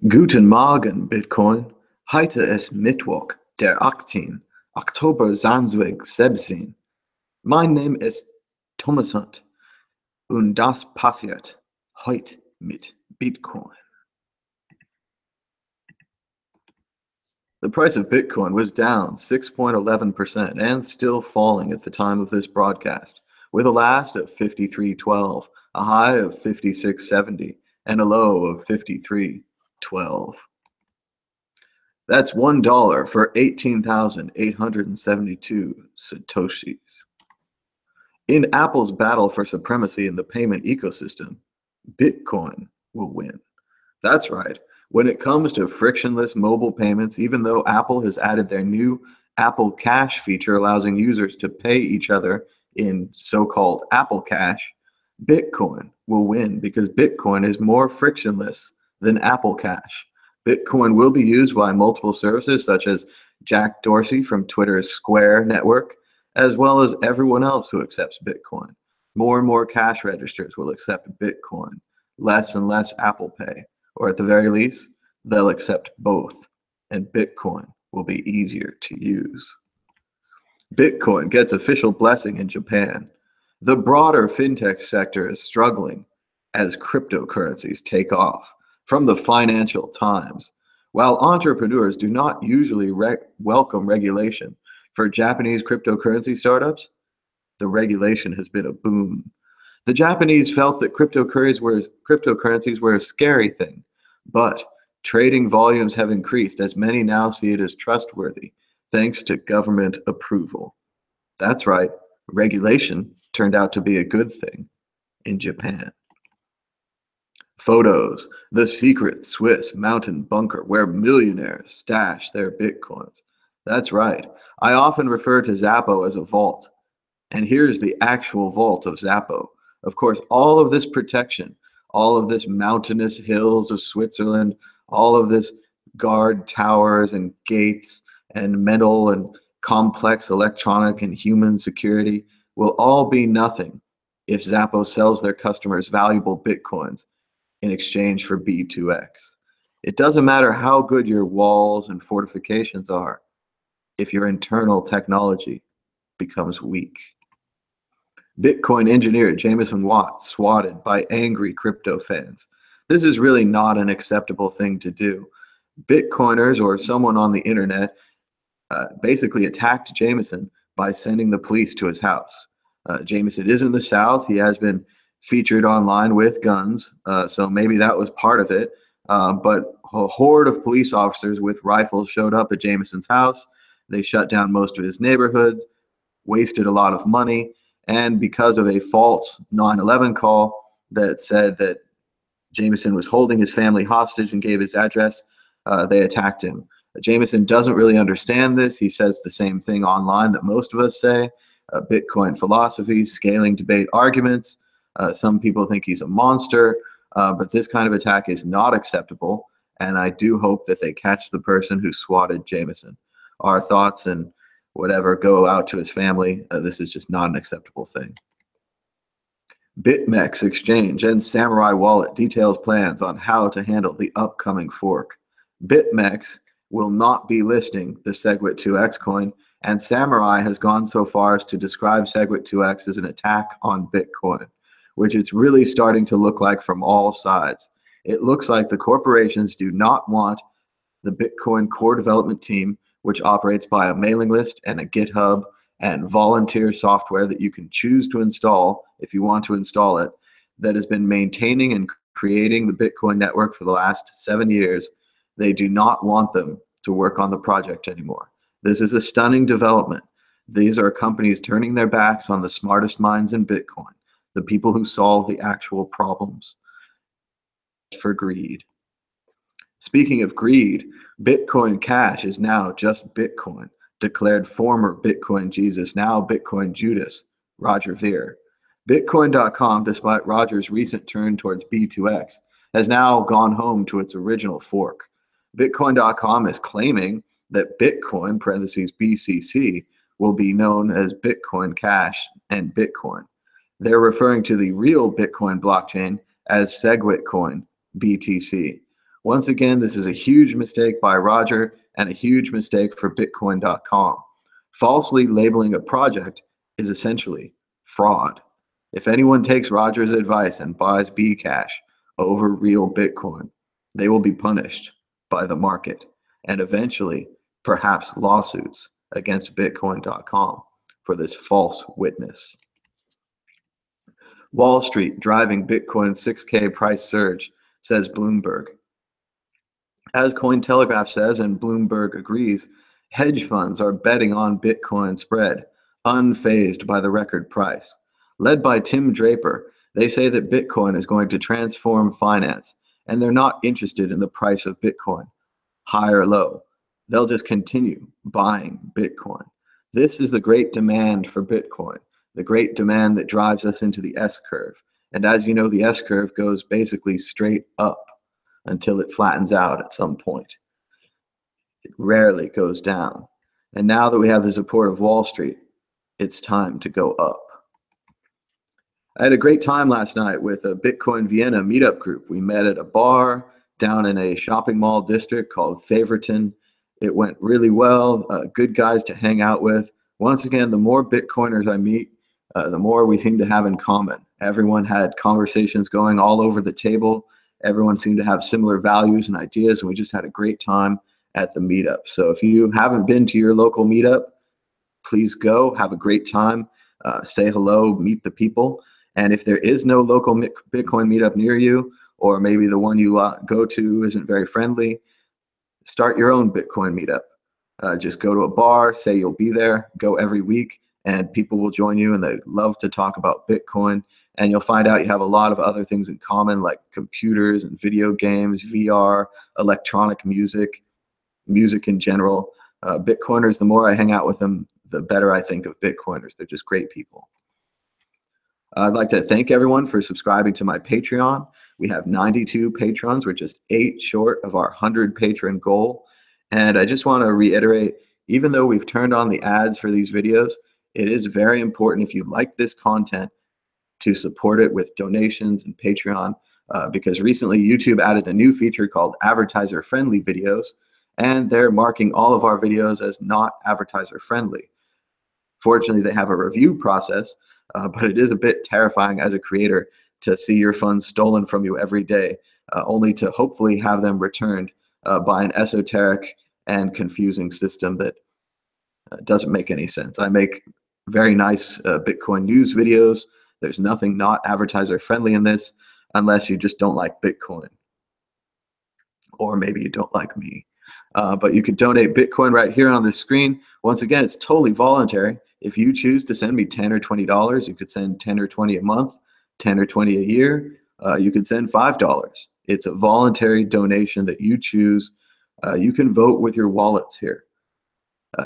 Guten Morgen, Bitcoin. Heute ist Mittwoch, der 18. Oktober 2017. Mein Name ist Thomas Hunt und das passiert heute mit Bitcoin. The price of Bitcoin was down 6.11% and still falling at the time of this broadcast, with a last of 53.12, a high of 56.70, and a low of 53.12. That's $1 for 18,872 Satoshis. In Apple's battle for supremacy in the payment ecosystem, Bitcoin will win. That's right. When it comes to frictionless mobile payments, even though Apple has added their new Apple Cash feature allowing users to pay each other in so-called Apple Cash, Bitcoin will win because Bitcoin is more frictionless than Apple Cash. Bitcoin will be used by multiple services such as Jack Dorsey from Twitter's Square network, as well as everyone else who accepts Bitcoin. More and more cash registers will accept Bitcoin, less and less Apple Pay, or at the very least, they'll accept both, and Bitcoin will be easier to use. Bitcoin gets official blessing in Japan. The broader fintech sector is struggling as cryptocurrencies take off. From the Financial Times, while entrepreneurs do not usually welcome regulation for Japanese cryptocurrency startups, the regulation has been a boon. The Japanese felt that cryptocurrencies were a scary thing, but trading volumes have increased as many now see it as trustworthy, thanks to government approval. That's right, regulation turned out to be a good thing in Japan. Photos, the secret Swiss mountain bunker where millionaires stash their Bitcoins. That's right. I often refer to Xapo as a vault. And here's the actual vault of Xapo. Of course, all of this protection, all of this mountainous hills of Switzerland, all of this guard towers and gates and metal and complex electronic and human security will all be nothing if Xapo sells their customers valuable Bitcoins in exchange for B2X. It doesn't matter how good your walls and fortifications are if your internal technology becomes weak. Bitcoin engineer Jameson Lopp swatted by angry crypto fans. This is really not an acceptable thing to do. Bitcoiners or someone on the internet basically attacked Jameson by sending the police to his house. Jameson is in the South. He has been featured online with guns, so maybe that was part of it. But a horde of police officers with rifles showed up at Jameson's house. They shut down most of his neighborhoods, wasted a lot of money, and because of a false 911 call that said that Jameson was holding his family hostage and gave his address, they attacked him. Jameson doesn't really understand this. He says the same thing online that most of us say. Bitcoin philosophy, scaling debate arguments. Some people think he's a monster, but this kind of attack is not acceptable, and I do hope that they catch the person who swatted Jameson. Our thoughts and whatever go out to his family. This is just not an acceptable thing. Bitmex exchange and Samourai wallet details plans on how to handle the upcoming fork. Bitmex will not be listing the SegWit2x coin, and Samourai has gone so far as to describe SegWit2x as an attack on Bitcoin, which it's really starting to look like from all sides. It looks like the corporations do not want the Bitcoin core development team, which operates by a mailing list and a GitHub and volunteer software that you can choose to install if you want to install it, that has been maintaining and creating the Bitcoin network for the last 7 years. They do not want them to work on the project anymore. This is a stunning development. These are companies turning their backs on the smartest minds in Bitcoin, the people who solve the actual problems, for greed. Speaking of greed, Bitcoin Cash is now just Bitcoin, declared former Bitcoin Jesus, now Bitcoin Judas, Roger Ver. Bitcoin.com, despite Roger's recent turn towards B2X, has now gone home to its original fork. Bitcoin.com is claiming that Bitcoin, parentheses BCC, will be known as Bitcoin Cash and Bitcoin. They're referring to the real Bitcoin blockchain as SegWitCoin, BTC. Once again, this is a huge mistake by Roger and a huge mistake for Bitcoin.com. Falsely labeling a project is essentially fraud. If anyone takes Roger's advice and buys Bcash over real Bitcoin, they will be punished by the market and eventually perhaps lawsuits against Bitcoin.com for this false witness. Wall Street driving Bitcoin's 6K price surge, says Bloomberg. As Cointelegraph says, and Bloomberg agrees, hedge funds are betting on Bitcoin spread, unfazed by the record price. Led by Tim Draper, they say that Bitcoin is going to transform finance, and they're not interested in the price of Bitcoin, high or low. They'll just continue buying Bitcoin. This is the great demand for Bitcoin, the great demand that drives us into the S-curve. And as you know, the S-curve goes basically straight up until it flattens out at some point. It rarely goes down. And now that we have the support of Wall Street, it's time to go up. I had a great time last night with a Bitcoin Vienna meetup group. We met at a bar down in a shopping mall district called Favorton. It went really well, good guys to hang out with. Once again, the more Bitcoiners I meet, the more we seem to have in common. Everyone had conversations going all over the table. Everyone seemed to have similar values and ideas, and we just had a great time at the meetup. So if you haven't been to your local meetup, please go, have a great time, say hello, meet the people. And if there is no local Bitcoin meetup near you, or maybe the one you go to isn't very friendly, start your own Bitcoin meetup. Just go to a bar, say you'll be there, go every week, and people will join you, and they love to talk about Bitcoin. And you'll find out you have a lot of other things in common, like computers and video games, VR, electronic music, music in general. Bitcoiners, the more I hang out with them, the better I think of Bitcoiners. They're just great people. I'd like to thank everyone for subscribing to my Patreon. We have 92 patrons. We're just 8 short of our 100 patron goal. And I just want to reiterate, even though we've turned on the ads for these videos, it is very important, if you like this content, to support it with donations and Patreon, because recently YouTube added a new feature called advertiser friendly videos, and they're marking all of our videos as not advertiser friendly. Fortunately, they have a review process, but it is a bit terrifying as a creator to see your funds stolen from you every day, only to hopefully have them returned by an esoteric and confusing system that doesn't make any sense. I make very nice Bitcoin news videos. There's nothing not advertiser friendly in this, unless you just don't like Bitcoin. Or maybe you don't like me. But you can donate Bitcoin right here on the screen. Once again, it's totally voluntary. If you choose to send me $10 or $20, you could send 10 or 20 a month, 10 or 20 a year. You could send $5. It's a voluntary donation that you choose. You can vote with your wallets here.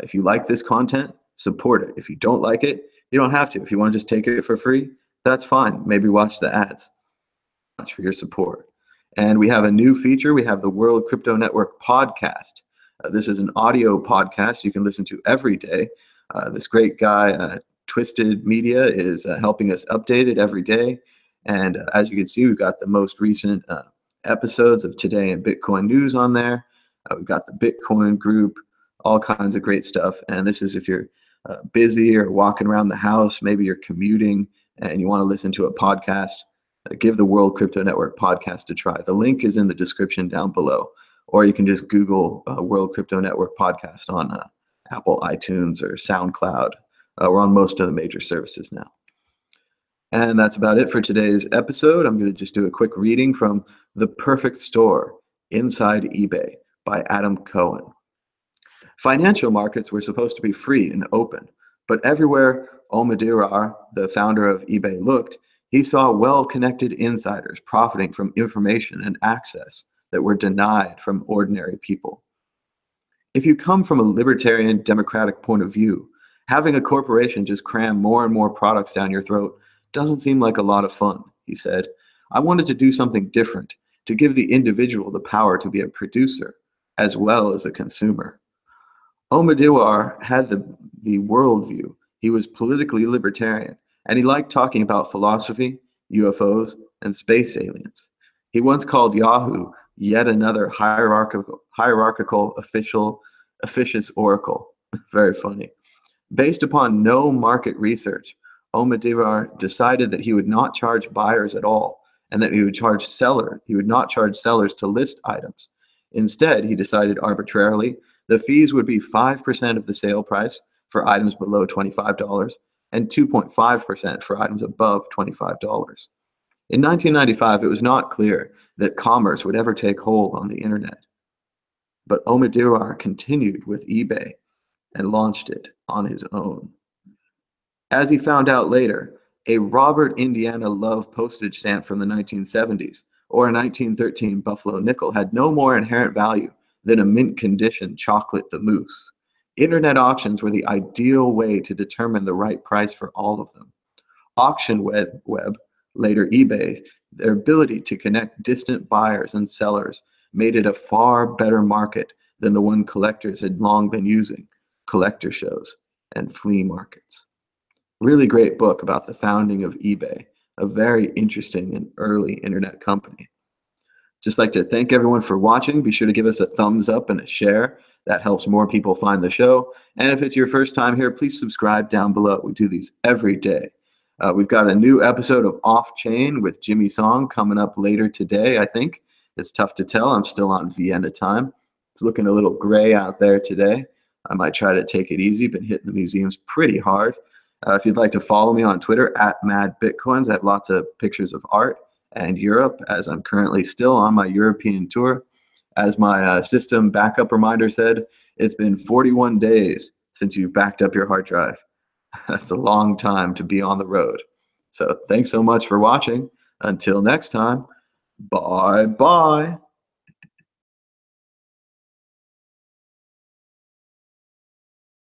If you like this content, support it. If you don't like it, you don't have to. If you want to just take it for free, that's fine. Maybe watch the ads. Thanks for your support. And we have a new feature. We have the World Crypto Network podcast. This is an audio podcast you can listen to every day. This great guy, Twisted Media, is helping us update it every day. And as you can see, we've got the most recent episodes of Today in Bitcoin News on there. We've got the Bitcoin group, all kinds of great stuff. And this is if you're busy or walking around the house, maybe you're commuting and you want to listen to a podcast, give the World Crypto Network podcast a try. The link is in the description down below, or you can just Google World Crypto Network podcast on Apple, iTunes, or SoundCloud. We're on most of the major services now. And that's about it for today's episode. I'm going to just do a quick reading from The Perfect Store, Inside eBay by Adam Cohen. Financial markets were supposed to be free and open, but everywhere Omidyar, the founder of eBay, looked, he saw well-connected insiders profiting from information and access that were denied from ordinary people. If you come from a libertarian democratic point of view, having a corporation just cram more and more products down your throat doesn't seem like a lot of fun, he said. I wanted to do something different, to give the individual the power to be a producer as well as a consumer. Omidyar had the worldview. He was politically libertarian, and he liked talking about philosophy, UFOs, and space aliens. He once called Yahoo Yet another hierarchical officious oracle. Very funny. Based upon no market research, Omidyar decided that he would not charge buyers at all, and that he would not charge sellers to list items. Instead, he decided arbitrarily the fees would be 5% of the sale price for items below $25 and 2.5% for items above $25. In 1995, it was not clear that commerce would ever take hold on the internet. But Omidyar continued with eBay and launched it on his own. As he found out later, a Robert Indiana Love postage stamp from the 1970s or a 1913 Buffalo nickel had no more inherent value than a mint condition chocolate the mousse. Internet auctions were the ideal way to determine the right price for all of them. Auction web, later eBay, their ability to connect distant buyers and sellers made it a far better market than the one collectors had long been using, collector shows and flea markets. Really great book about the founding of eBay, a very interesting and early internet company. Just like to thank everyone for watching. Be sure to give us a thumbs up and a share. That helps more people find the show. And if it's your first time here, please subscribe down below. We do these every day. We've got a new episode of Off Chain with Jimmy Song coming up later today, I think. It's tough to tell. I'm still on Vienna time. It's looking a little gray out there today. I might try to take it easy. Been hitting the museums pretty hard. If you'd like to follow me on Twitter, @MadBitcoins, I have lots of pictures of art and Europe, as I'm currently still on my European tour. As my system backup reminder said, it's been 41 days since you've backed up your hard drive. That's a long time to be on the road. So thanks so much for watching. Until next time, bye-bye.